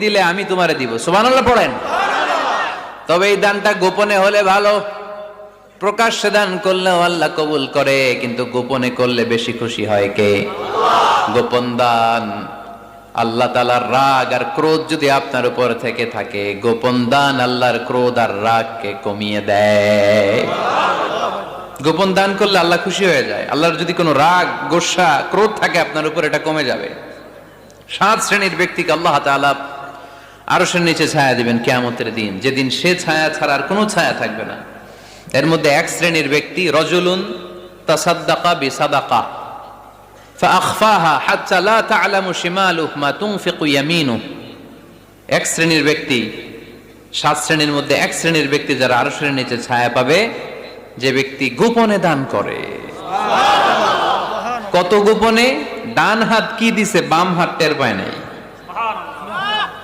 দিলে আমি তোমারে দিব। সুবহানাল্লাহ পড়েন। তবে এই দানটা গোপনে হলে ভালো, প্রকাশ্যে দান করলেও আল্লাহ কবুল করে, কিন্তু গোপনে করলে বেশি খুশি হয় কে? গোপন দান। আল্লাহ তাআলার রাগ আর ক্রোধ যদি আপনার উপর থেকে থাকে, গোপন দান আল্লাহর ক্রোধ আর রাগকে কমিয়ে দেয়। গোপন দান করলে আল্লাহ খুশি হয়ে যায়। আল্লাহর যদি কোনো রাগ, গোসা, ক্রোধ থাকে আপনার উপর, এটা কমে যাবে। 7 শ্রেণীর ব্যক্তিকে আল্লাহ তাআলা আরশের নিচে ছায়া দিবেন কিয়ামতের দিন, যেদিন সে ছায়া ছাড়া আর কোনো ছায়া থাকবে না। এর মধ্যে 1 শ্রেণীর ব্যক্তি, রজুলুন তাসাদ্দাকা বিসাদাকা ফাআখফাহা হাত্তা লা তা'লামু শিমালুহু মা তুনফিকু ইয়ামিনুহু। 1 শ্রেণীর ব্যক্তি, 7 শ্রেণীর মধ্যে 1 শ্রেণীর ব্যক্তি যারা আরশের নিচে ছায়া পাবে, যে ব্যক্তি গোপনে দান করে। কত গোপনে? ডান হাত কি দিছে বাম হাত টের পায় নাই।